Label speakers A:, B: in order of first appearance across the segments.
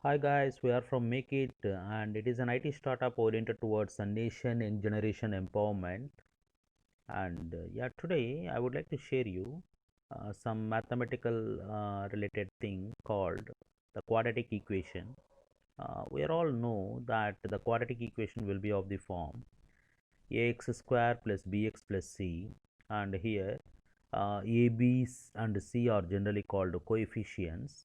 A: Hi guys, we are from Make It, and it is an IT startup oriented towards a nation and generation empowerment. And yeah, today I would like to share you some mathematical related thing called the quadratic equation. We all know that the quadratic equation will be of the form ax square plus bx plus c, and here a, b and c are generally called coefficients,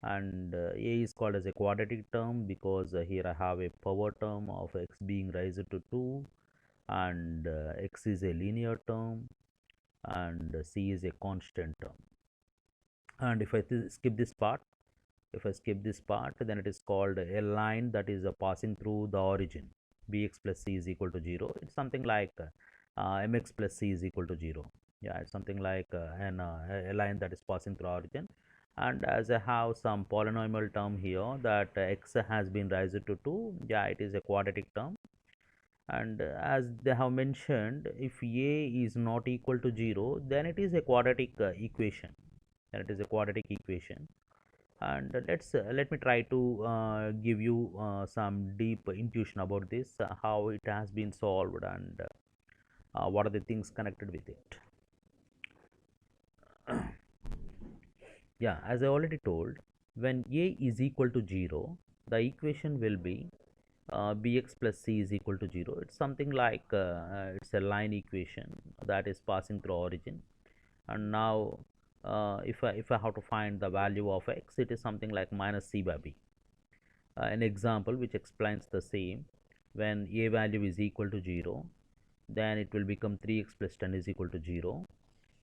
A: and a is called as a quadratic term because here I have a power term of x being raised to 2, and x is a linear term, and c is a constant term. And if I skip this part, then it is called a line that is passing through the origin. Bx plus c is equal to 0. It's something like mx plus c is equal to 0. Yeah, it's something like a line that is passing through origin. And as I have some polynomial term here that x has been raised to 2, yeah, it is a quadratic term. And as they have mentioned, if a is not equal to 0, then it is a quadratic equation. And let me try to give you some deep intuition about this, how it has been solved, and what are the things connected with it. Yeah, as I already told, when a is equal to 0, the equation will be bx plus c is equal to 0. It's something like it's a line equation that is passing through origin. And now if I have to find the value of x, it is something like minus c by b. An example which explains the same: when a value is equal to 0, then it will become 3x plus 10 is equal to 0.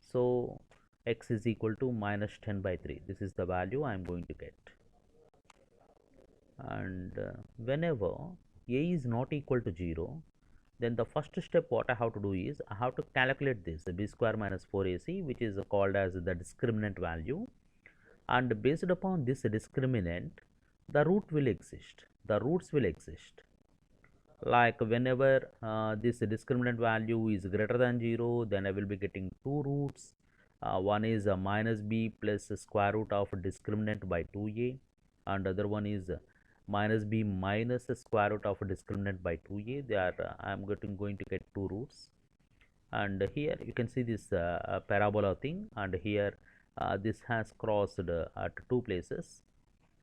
A: So x is equal to minus 10 by 3. This is the value I am going to get. And whenever a is not equal to 0, then the first step what I have to do is I have to calculate this b square minus 4ac, which is called as the discriminant value. And based upon this discriminant, the roots will exist. Like whenever this discriminant value is greater than 0, then I will be getting two roots. One is minus b plus square root of discriminant by 2a, and other one is minus b minus square root of discriminant by 2a. They are I am going to get two roots. And here you can see this parabola thing, and here this has crossed at two places.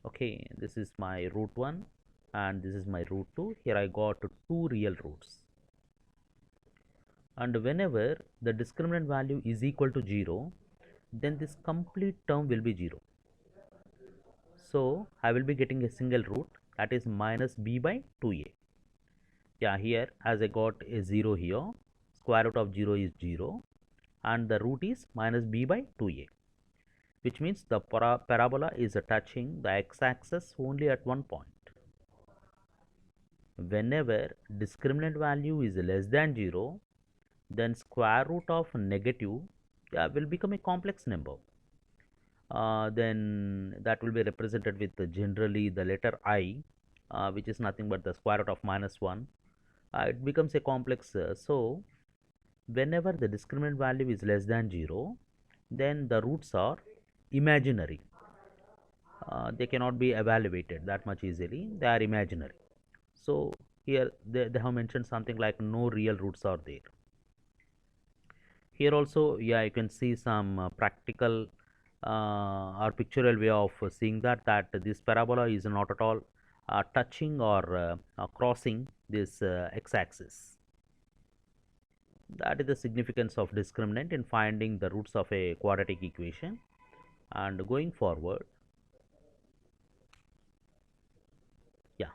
A: Okay, this is my root 1 and this is my root 2. Here I got two real roots. And whenever the discriminant value is equal to 0, then this complete term will be 0. So I will be getting a single root, that is minus b by 2a. Yeah, here as I got a 0 here, square root of 0 is 0, and the root is minus b by 2a, which means the parabola is touching the x-axis only at one point. Whenever discriminant value is less than 0, then square root of negative will become a complex number. Then that will be represented with generally the letter I, which is nothing but the square root of minus 1. It becomes a complex. So whenever the discriminant value is less than 0, then the roots are imaginary. They cannot be evaluated that much easily. They are imaginary. So here they have mentioned something like no real roots are there. Here also, yeah, you can see some practical or pictorial way of seeing that this parabola is not at all touching or crossing this x-axis. That is the significance of discriminant in finding the roots of a quadratic equation. And going forward, yeah,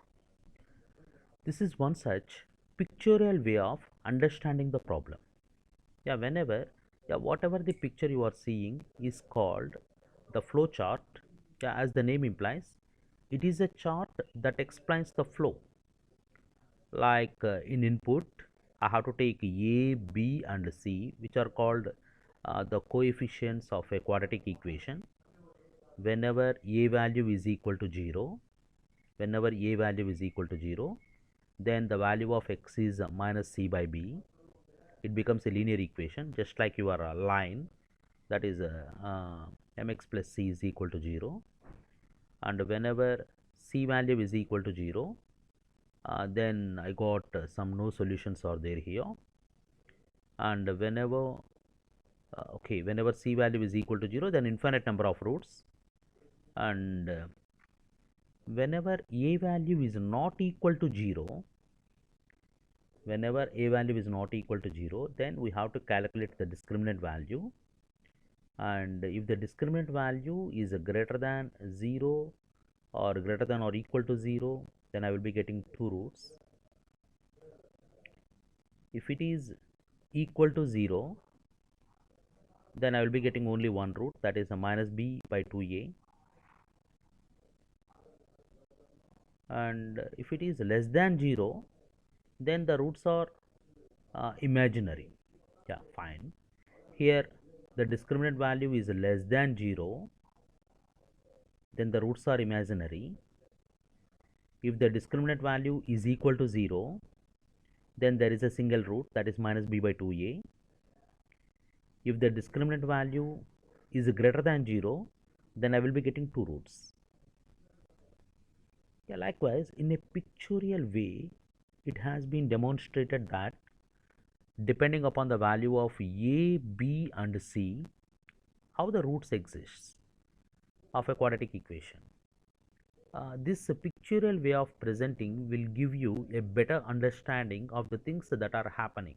A: this is one such pictorial way of understanding the problem. Yeah, whatever the picture you are seeing is called the flow chart. Yeah, as the name implies, it is a chart that explains the flow. Like in input, I have to take a, b and c, which are called the coefficients of a quadratic equation. Whenever a value is equal to 0, then the value of x is minus c by b. It becomes a linear equation, just like your line, that is mx plus c is equal to 0. And whenever c value is equal to 0, then I got some no solutions are there here. And whenever whenever c value is equal to 0, then infinite number of roots. And whenever a value is not equal to 0, whenever a value is not equal to 0, then we have to calculate the discriminant value. And if the discriminant value is greater than 0 or greater than or equal to 0, then I will be getting 2 roots. If it is equal to 0, then I will be getting only one root, that is a minus b by 2a. And if it is less than 0, then the roots are imaginary. Yeah, fine. Here the discriminant value is less than 0, then the roots are imaginary. If the discriminant value is equal to 0, then there is a single root, that is minus b by 2a. If the discriminant value is greater than 0, then I will be getting 2 roots. Yeah, likewise, in a pictorial way, it has been demonstrated that depending upon the value of a, b and c, how the roots exist of a quadratic equation. This pictorial way of presenting will give you a better understanding of the things that are happening,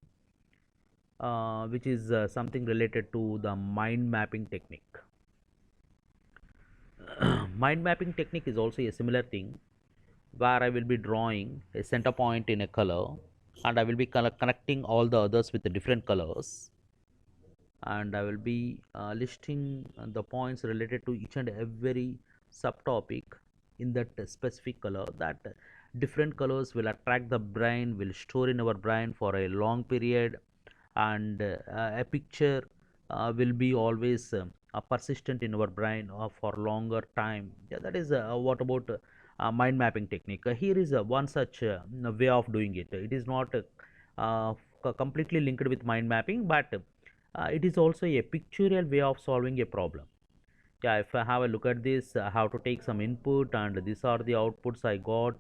A: which is something related to the mind mapping technique. Mind mapping technique is also a similar thing, where I will be drawing a center point in a color, and I will be connecting all the others with the different colors, and I will be listing the points related to each and every subtopic in that specific color. That different colors will attract the brain, will store in our brain for a long period, and a picture will be always persistent in our brain for longer time. Yeah, that is what about mind mapping technique. Here is one such way of doing it. It is not completely linked with mind mapping, but it is also a pictorial way of solving a problem. Yeah, if I have a look at this, I have to take some input, and these are the outputs I got.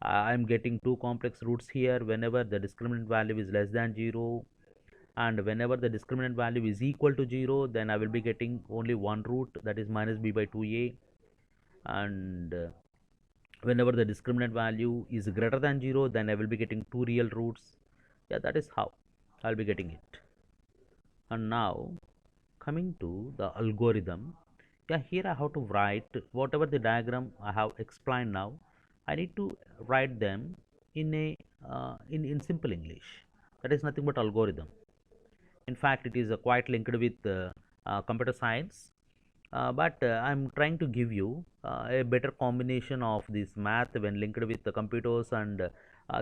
A: I am getting two complex roots here whenever the discriminant value is less than 0, and whenever the discriminant value is equal to 0, then I will be getting only one root, that is minus b by 2a. And whenever the discriminant value is greater than 0, then I will be getting two real roots. Yeah, that is how I'll be getting it. And now coming to the algorithm, yeah, here I have to write whatever the diagram I have explained now. I need to write them in a in simple English. That is nothing but algorithm. In fact, it is quite linked with computer science, but I'm trying to give you a better combination of this math when linked with the computers, and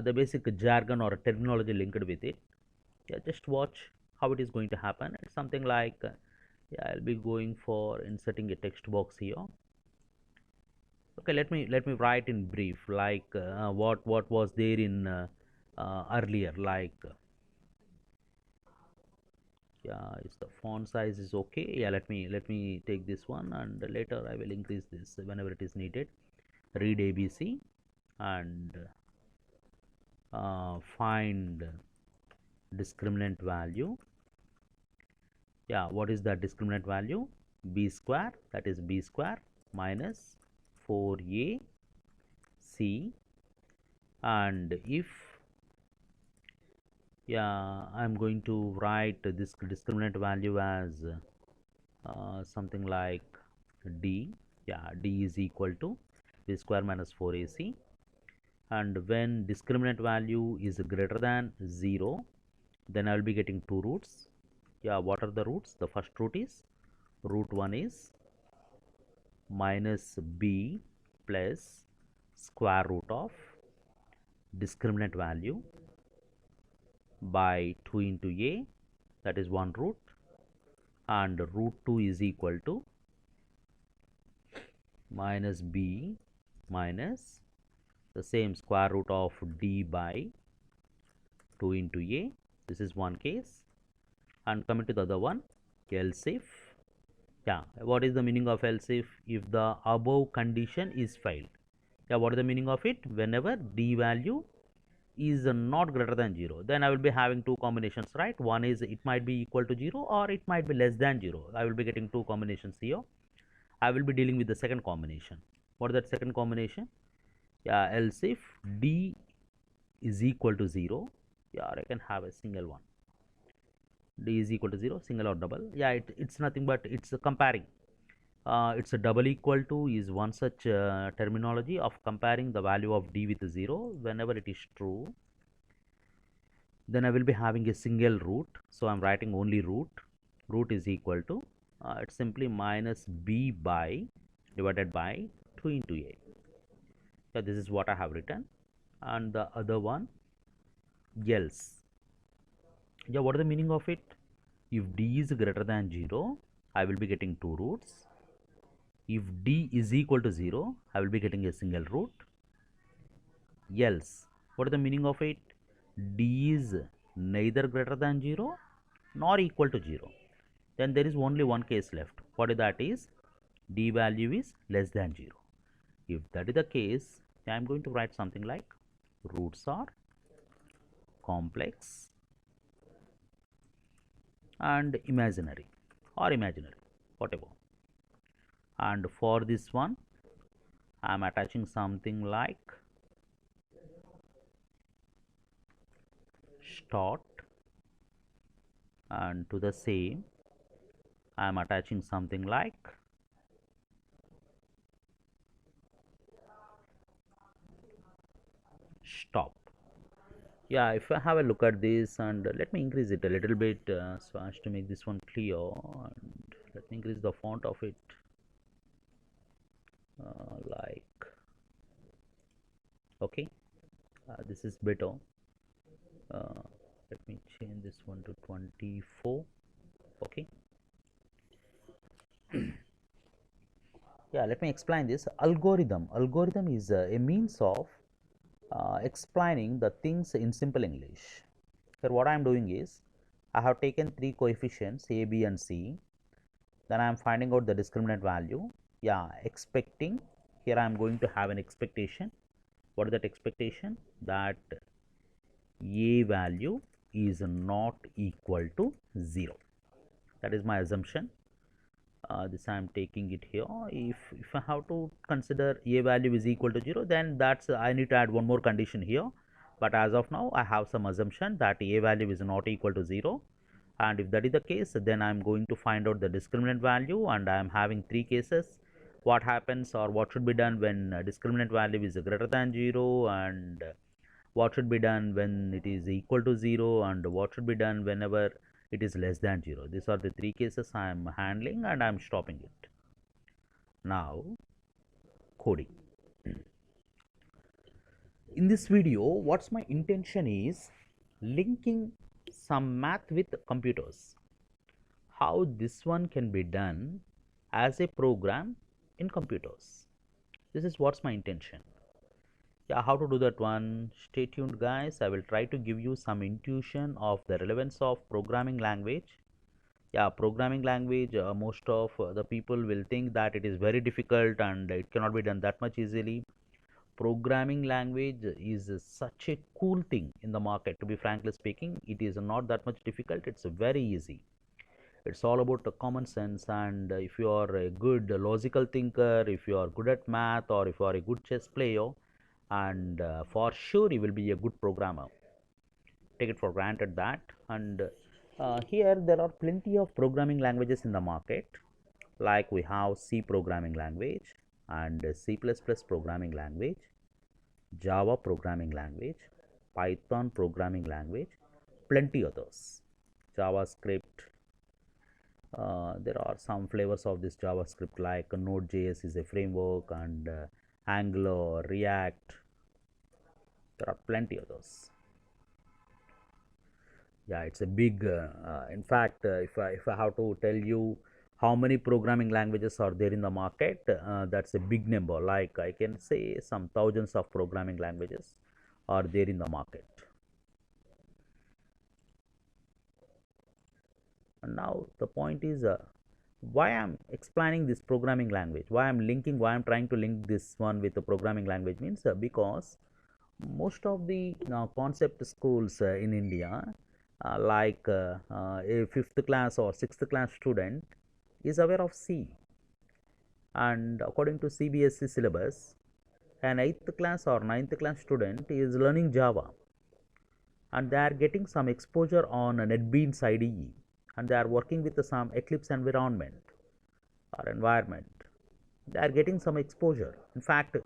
A: the basic jargon or terminology linked with it. Yeah, just watch how it is going to happen. It's something like yeah, I'll be going for inserting a text box here. Okay, let me write in brief, like what was there in earlier, like yeah, is the font size is okay. Yeah, let me take this one, and later I will increase this whenever it is needed. Read ABC and find discriminant value. Yeah, what is the discriminant value? B square, that is b square minus 4ac. And if yeah, I'm going to write this discriminant value as something like d. Yeah, d is equal to b square minus 4ac. And when discriminant value is greater than 0, then I will be getting two roots. Yeah, what are the roots? The first root is root 1 is minus b plus square root of discriminant value by 2 into a, that is one root, and root 2 is equal to minus b minus the same square root of d by 2 into a. This is one case. And coming to the other one, else if, yeah, what is the meaning of else if? If the above condition is failed. Yeah, what is the meaning of it? Whenever d value is not greater than 0, then I will be having two combinations, right? One is it might be equal to 0 or it might be less than 0. I will be getting two combinations here. I will be dealing with the second combination. What is that second combination? Yeah, else if d is equal to 0, yeah, I can have a single one. D is equal to 0, single or double. Yeah, it's nothing but it's comparing. It's a double equal to is one such terminology of comparing the value of d with 0. Whenever it is true, then I will be having a single root. So I'm writing only root. Root is equal to it's simply minus b by divided by 2 into a. So this is what I have written. And the other one, else. Yeah, what is the meaning of it? If d is greater than 0, I will be getting two roots. If d is equal to 0, I will be getting a single root. Else, what is the meaning of it? D is neither greater than 0 nor equal to 0. Then there is only one case left. What is that is? D value is less than 0. If that is the case, I am going to write something like roots are complex and imaginary or imaginary, whatever. And for this one, I am attaching something like start, and to the same I am attaching something like stop. Yeah, if I have a look at this, and let me increase it a little bit so as to make this one clear, and let me increase the font of it like okay, this is better. uh, let me change this one to 24. Okay. Yeah, let me explain this. Algorithm is a means of explaining the things in simple English. Here what I am doing is I have taken three coefficients a, b and c. Then I am finding out the discriminant value. Yeah, expecting, here I am going to have an expectation. What is that expectation? That a value is not equal to 0. That is my assumption. This I am taking it here. If I have to consider a value is equal to 0, then that's I need to add one more condition here. But as of now, I have some assumption that a value is not equal to 0. And if that is the case, then I am going to find out the discriminant value, and I am having three cases. What happens or what should be done when discriminant value is greater than 0, and what should be done when it is equal to 0, and what should be done whenever it is less than 0. These are the three cases I am handling, and I am stopping it. Now, coding. In this video, what's my intention is linking some math with computers. How this one can be done as a program in computers. This is what's my intention. Yeah, how to do that one? Stay tuned, guys. I will try to give you some intuition of the relevance of programming language. Yeah, programming language, most of the people will think that it is very difficult and it cannot be done that much easily. Programming language is such a cool thing in the market. To be frankly speaking, it is not that much difficult. It's very easy. It's all about the common sense, and if you are a good logical thinker, if you are good at math, or if you are a good chess player, and for sure you will be a good programmer. Take it for granted that. And here there are plenty of programming languages in the market, like we have C programming language and C++ programming language, Java programming language, Python programming language, plenty others, JavaScript. There are some flavors of this JavaScript, like Node.js is a framework, and Angular, React. There are plenty others. Yeah, it's a big in fact, if I have to tell you how many programming languages are there in the market, that's a big number. Like I can say some thousands of programming languages are there in the market. And now the point is why I'm explaining this programming language, why I'm trying to link this one with the programming language means because most of the concept schools in India, a fifth class or sixth class student is aware of C, and according to CBSE syllabus, an eighth class or ninth class student is learning Java, and they are getting some exposure on NetBeans IDE, and they are working with some Eclipse environment or environment. They are getting some exposure. In fact,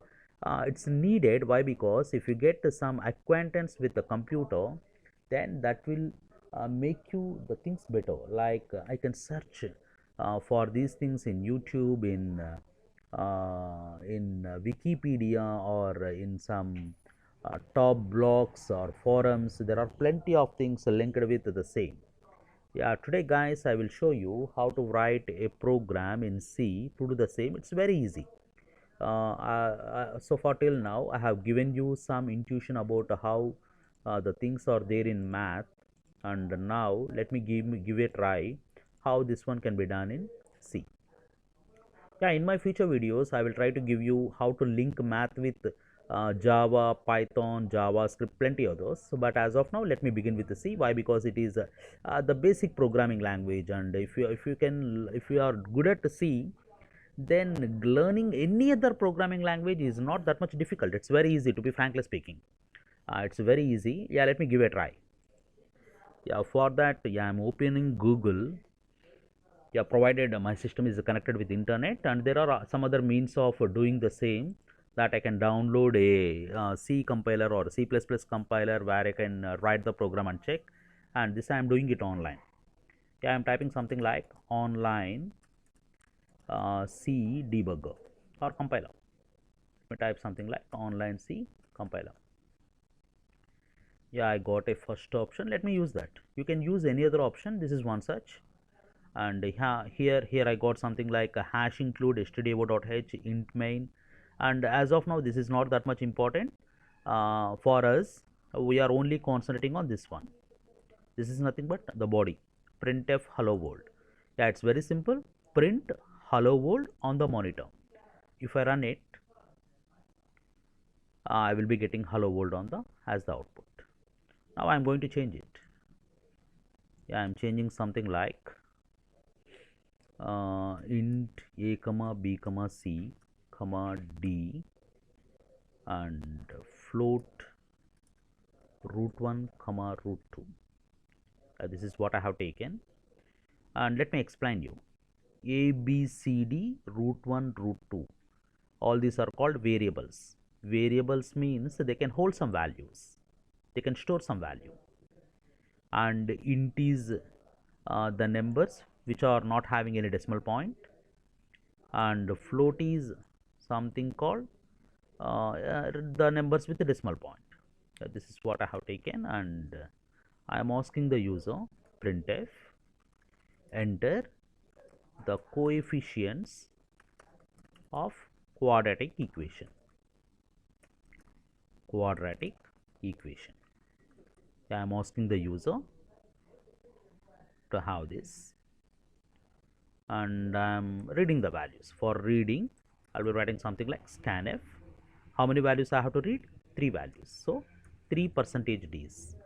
A: it's needed. Why? Because if you get some acquaintance with the computer, then that will make you the things better. Like I can search for these things in YouTube, in Wikipedia, or in some top blogs or forums. There are plenty of things linked with the same. Yeah, today guys, I will show you how to write a program in C to do the same. It's very easy. So far till now, I have given you some intuition about how the things are there in math, and now let me give a try how this one can be done in C. Yeah, in my future videos, I will try to give you how to link math with Java, Python, JavaScript, plenty of those. So, but as of now, let me begin with the C. Why? Because it is the basic programming language, and if you are good at C, then learning any other programming language is not that much difficult. It's very easy, to be frankly speaking. It's very easy. Yeah, let me give a try. Yeah, for that, yeah, I'm opening Google. Yeah, provided my system is connected with internet, and there are some other means of doing the same, that I can download a C compiler or C++ compiler where I can write the program and check, and this I am doing it online. Yeah, I'm typing something like online C debugger or compiler. Let me type something like online C compiler. Yeah, I got a first option. Let me use that. You can use any other option. This is one such. And here I got something like a hash include stdio.h int main, and as of now this is not that much important for us. We are only concentrating on this one. This is nothing but the body, printf hello world. Yeah, it's very simple. Print hello world on the monitor. If I run it, I will be getting hello world on the as the output. Now I'm going to change it. Yeah, I'm changing something like int a comma b comma c comma d and float root 1 comma root 2. This is what I have taken, and let me explain you. A b c d root 1 root 2, all these are called variables. Variables means they can hold some values, they can store some value, and int is the numbers which are not having any decimal point, and float is something called the numbers with the decimal point. This is what I have taken, and I am asking the user printf enter the coefficients of quadratic equation. Quadratic equation. I am asking the user to have this, and I am reading the values. For reading, I'll be writing something like scanf. How many values I have to read? 3 values. So 3 percentage D's.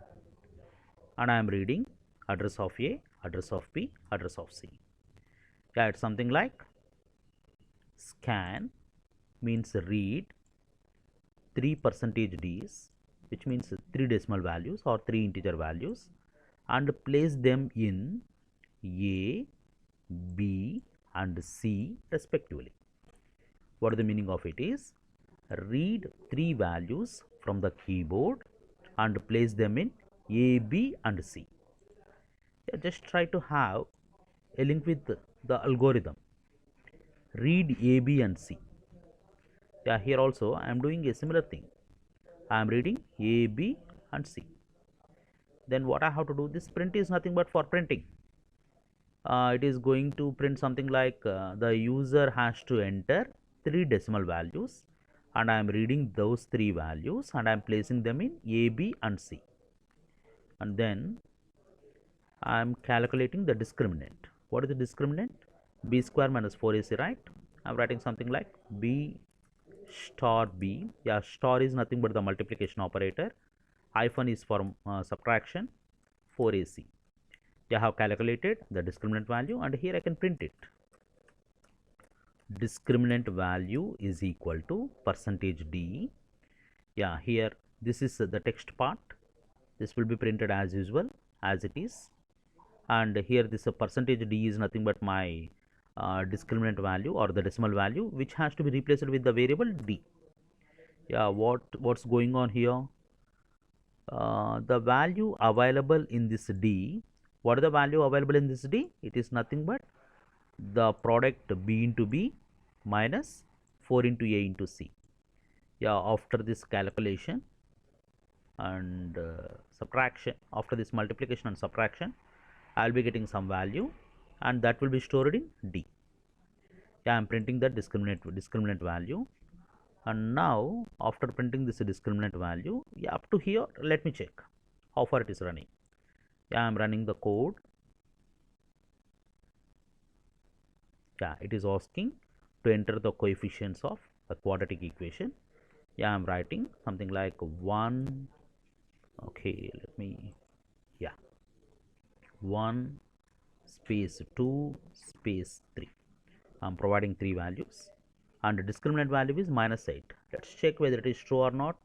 A: And I am reading address of A, address of B, address of C. Yeah, it's something like scan means read 3 percentage D's, which means 3 decimal values or 3 integer values, and place them in A, B and C respectively. What is the meaning of it is, read 3 values from the keyboard and place them in A, B and C. Yeah, just try to have a link with the algorithm. Read A, B and C. Yeah, here also I am doing a similar thing. I am reading A, B and C. Then what I have to do, this print is nothing but for printing. It is going to print something like the user has to enter 3 decimal values, and I am reading those 3 values and I am placing them in A, B and C, and then I am calculating the discriminant. What is the discriminant? b square minus 4ac, right? I'm writing something like b star b. Yeah, star is nothing but the multiplication operator. Hyphen is for subtraction. 4ac. Yeah, I have calculated the discriminant value, and here I can print it. Discriminant value is equal to percentage d. Yeah, here this is the text part. This will be printed as usual as it is, and here this percentage d is nothing but my discriminant value or the decimal value, which has to be replaced with the variable d. Yeah, what's going on here? The value available in this d. What is the value available in this d? It is nothing but the product b into b minus 4 into a into c. Yeah, after this calculation and subtraction, after this multiplication and subtraction, I will be getting some value, and that will be stored in d. Yeah, I am printing the discriminant value, and now after printing this discriminant value, yeah, up to here, let me check how far it is running. Yeah, I am running the code. Yeah, it is asking to enter the coefficients of the quadratic equation. Yeah, I am writing something like 1. Okay, let me, yeah, 1 space 2 space 3. I am providing 3 values, and the discriminant value is minus 8. Let's check whether it is true or not.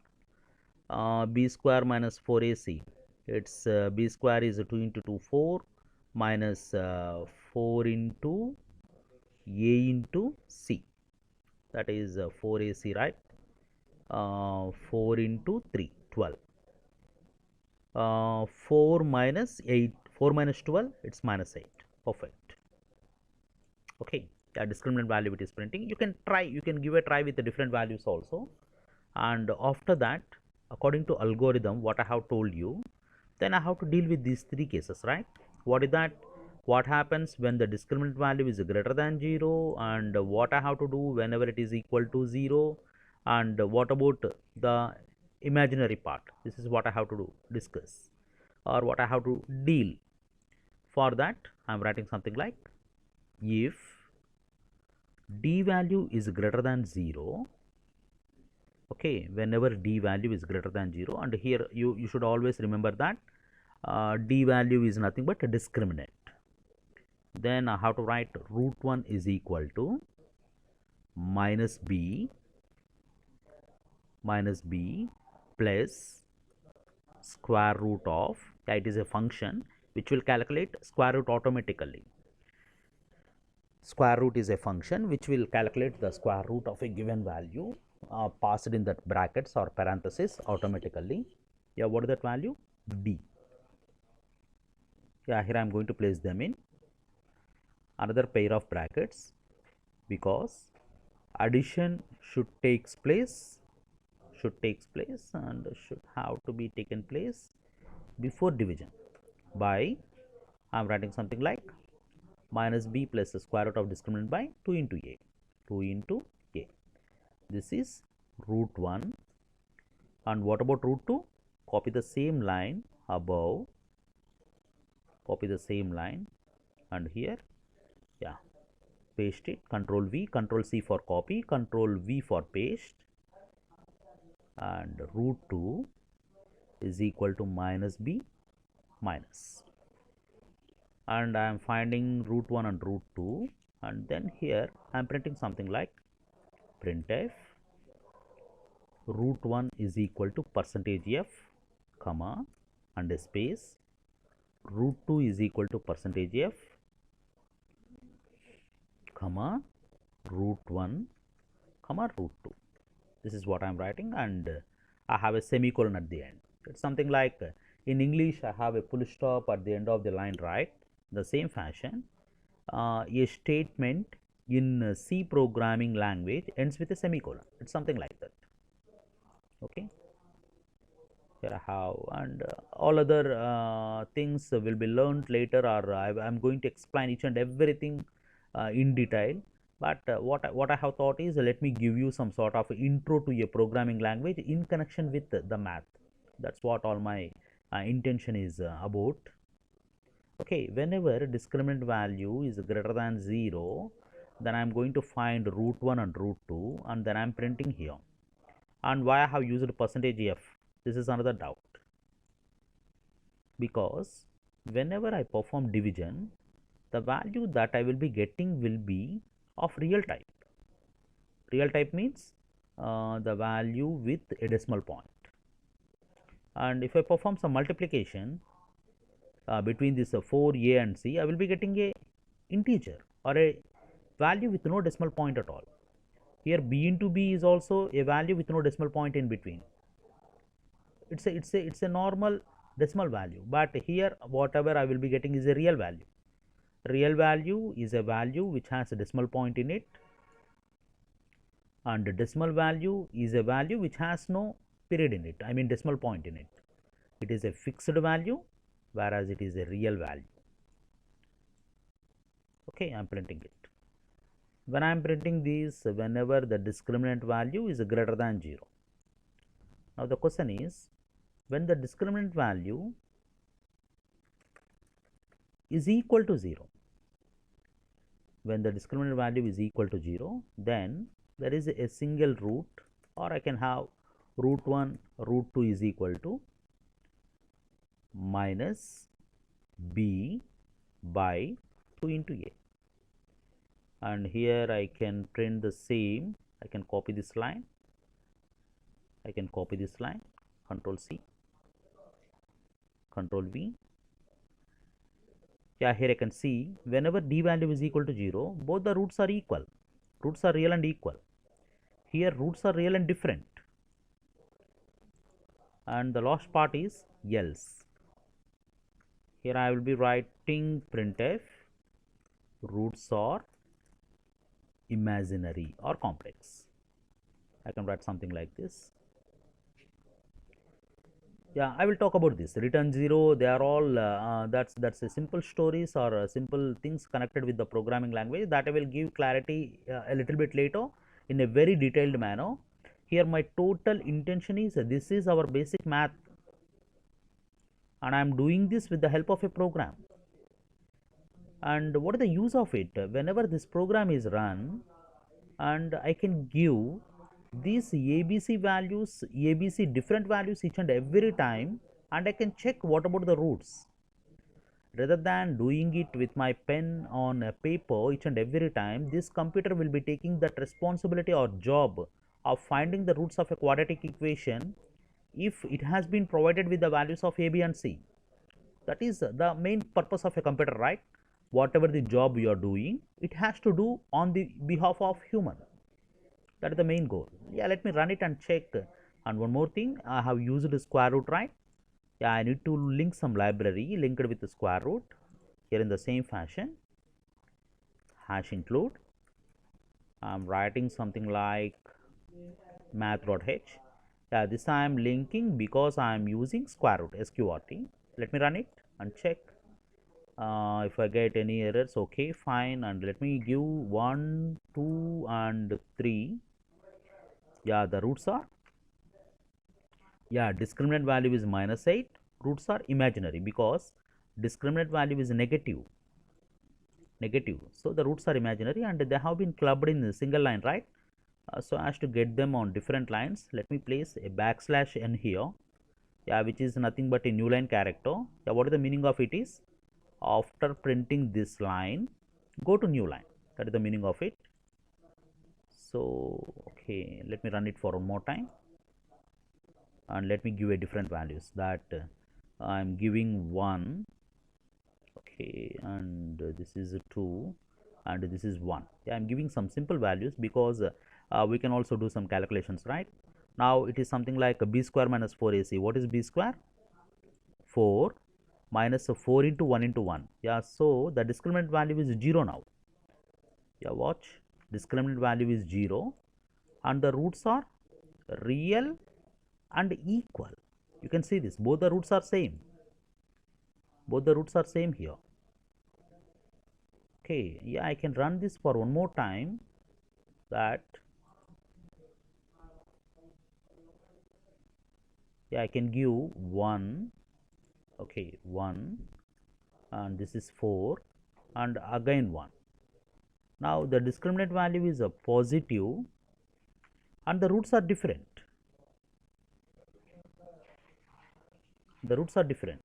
A: B square minus 4ac. It's b square is 2 into 2, 4 minus 4 into a into c. That is 4ac, right? 4 into 3, 12. 4 minus 8, 4 minus 12, it's minus 8. Perfect. Okay, the discriminant value it is printing. You can try, you can give a try with the different values also. And after that, according to algorithm, what I have told you, then I have to deal with these 3 cases, right? What is that? What happens when the discriminant value is greater than 0, and what I have to do whenever it is equal to 0, and what about the imaginary part? This is what I have to discuss, or what I have to deal. For that, I am writing something like, if d value is greater than 0, okay, whenever d value is greater than 0, and here you should always remember that d value is nothing but a discriminant. Then I have to write root 1 is equal to minus b plus square root of, it is a function which will calculate square root automatically. Square root is a function which will calculate the square root of a given value passed in that brackets or parenthesis automatically. Yeah, what is that value? D. Yeah, here I am going to place them in another pair of brackets, because addition should takes place and should have to be taken place before division by, I am writing something like minus b plus the square root of discriminant by 2 into a. 2 into a. This is root 1. And what about root 2? Copy the same line above. Copy the same line, and here, yeah, paste it. Control V, Control C for copy, Control V for paste. And root 2 is equal to minus b minus. And I am finding root 1 and root 2, and then here I am printing something like printf root 1 is equal to percentage f, comma, and a space, root 2 is equal to percentage f, comma, root 1, comma, root 2. This is what I am writing, and I have a semicolon at the end. It's something like, in English I have a full stop at the end of the line, right? The same fashion, a statement in C programming language ends with a semicolon. It's something like that. Okay, here I have, and all other things will be learned later, or I am going to explain each and everything in detail. But what I have thought is, let me give you some sort of intro to a programming language in connection with the math. That's what all my intention is about. Okay, whenever discriminant value is greater than 0, then I am going to find root 1 and root 2, and then I am printing here. And why I have used percentage %f? This is another doubt. Because whenever I perform division, the value that I will be getting will be of real type. Real type means the value with a decimal point. And if I perform some multiplication between this 4a and c, I will be getting a integer or a value with no decimal point at all. Here b into b is also a value with no decimal point in between. It's a normal decimal value, but here whatever I will be getting is a real value. Real value is a value which has a decimal point in it, and decimal value is a value which has no period in it, I mean decimal point in it. It is a fixed value, whereas it is a real value. Okay, I am printing it. When I am printing this, whenever the discriminant value is greater than 0. Now the question is, when the discriminant value is equal to 0, when the discriminant value is equal to 0, then there is a single root, or I can have root 1 root 2 is equal to minus b by 2 into a. And here I can print the same. I can copy this line, Control C, Control V. Yeah, here I can see whenever d value is equal to 0, both the roots are equal. Roots are real and equal. Here roots are real and different. And the last part is else. Here I will be writing printf roots are imaginary or complex. I can write something like this. Yeah, I will talk about this. Return 0, they are all that's a simple stories or simple things connected with the programming language that I will give clarity a little bit later in a very detailed manner. Here my total intention is this is our basic math, and I am doing this with the help of a program. And what is the use of it? Whenever this program is run, and I can give these ABC values, ABC different values each and every time, and I can check what about the roots. Rather than doing it with my pen on a paper each and every time, this computer will be taking that responsibility or job of finding the roots of a quadratic equation if it has been provided with the values of a, b and c. That is the main purpose of a computer, right? Whatever the job you are doing, it has to do on the behalf of human. That is the main goal. Yeah, let me run it and check. And one more thing, I have used square root, right? Yeah, I need to link some library linked with the square root. Here in the same fashion, hash include. I'm writing something like math.h. Yeah, this I am linking because I am using square root, sqrt. Let me run it and check. If I get any errors, okay, fine. And let me give 1, 2 and 3. Yeah, the roots are, yeah, discriminant value is -8. Roots are imaginary because discriminant value is negative. So the roots are imaginary and they have been clubbed in a single line, right? So as to get them on different lines, let me place a \n here. Yeah, which is nothing but a new line character. Yeah, what is the meaning of it is, after printing this line, go to new line. That is the meaning of it. So okay, let me run it for one more time, and let me give a different values. That I am giving 1, okay, and this is 2, and this is 1. Yeah, I am giving some simple values because we can also do some calculations, right? Now it is something like b square minus 4ac. What is b square? 4 minus 4 into 1 into 1. Yeah, so the discriminant value is 0 now. Yeah, watch, discriminant value is 0 and the roots are real and equal. You can see this, both the roots are same. Here. Okay, yeah, I can run this for one more time. That, yeah, I can give 1, okay, 1, and this is 4 and again 1. Now the discriminant value is a positive and the roots are different. The roots are different.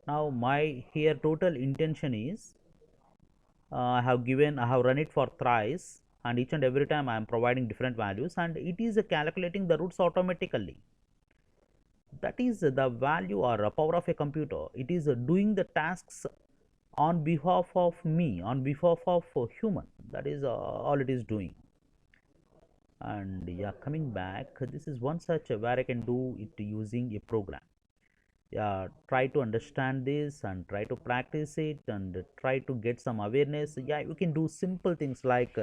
A: Now my here total intention is I have run it for thrice, and each and every time I am providing different values, and it is calculating the roots automatically. That is the value or power of a computer. It is doing the tasks on behalf of me, on behalf of human. That is all it is doing. And yeah, coming back, this is one such where I can do it using a program. Yeah, try to understand this and try to practice it and try to get some awareness. Yeah, you can do simple things like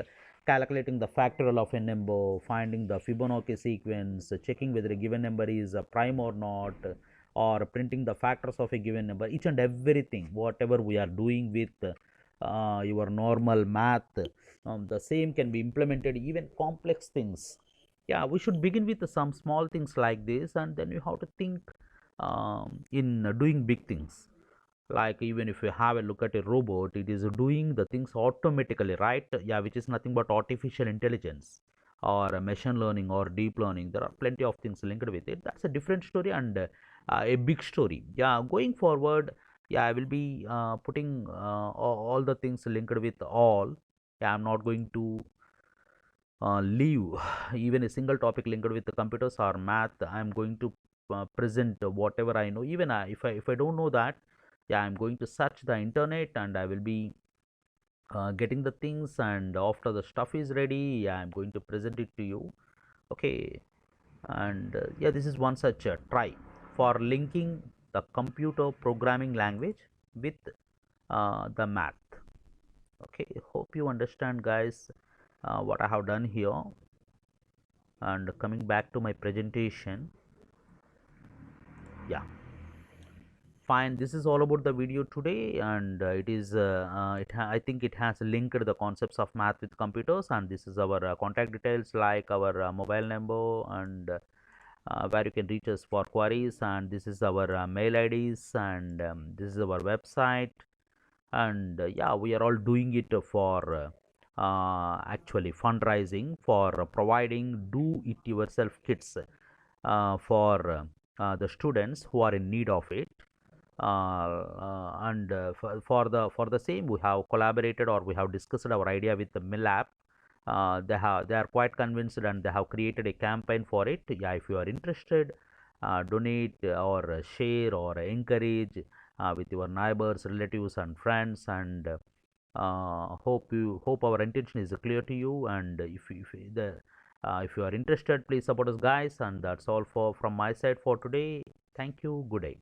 A: calculating the factorial of a number, finding the Fibonacci sequence, checking whether a given number is a prime or not, or printing the factors of a given number. Each and everything whatever we are doing with your normal math, the same can be implemented, even complex things. Yeah, we should begin with some small things like this, and then you have to think in doing big things. Like even if you have a look at a robot, it is doing the things automatically, right? Yeah, which is nothing but artificial intelligence or machine learning or deep learning. There are plenty of things linked with it. That's a different story and a big story. Yeah, going forward, yeah, I will be putting all the things linked with all. Yeah, I'm not going to leave even a single topic linked with the computers or math. I'm going to present whatever I know. Even if I don't know that, yeah, I'm going to search the internet and I will be getting the things, and after the stuff is ready, yeah, I'm going to present it to you. Okay, and yeah, this is one such try for linking the computer programming language with the math. Okay, hope you understand, guys, what I have done here. And coming back to my presentation, yeah, fine, this is all about the video today, and it is I think it has linked the concepts of math with computers, and this is our contact details like our mobile number and where you can reach us for queries, and this is our mail IDs, and this is our website. And yeah, we are all doing it for actually fundraising for providing do it yourself kits for the students who are in need of it. And for the same, we have collaborated or we have discussed our idea with the mill app. They are quite convinced and they have created a campaign for it. Yeah, if you are interested, donate or share or encourage with your neighbors, relatives and friends. And hope our intention is clear to you. And if you are interested, please support us, guys. And that's all for from my side for today. Thank you. Good day.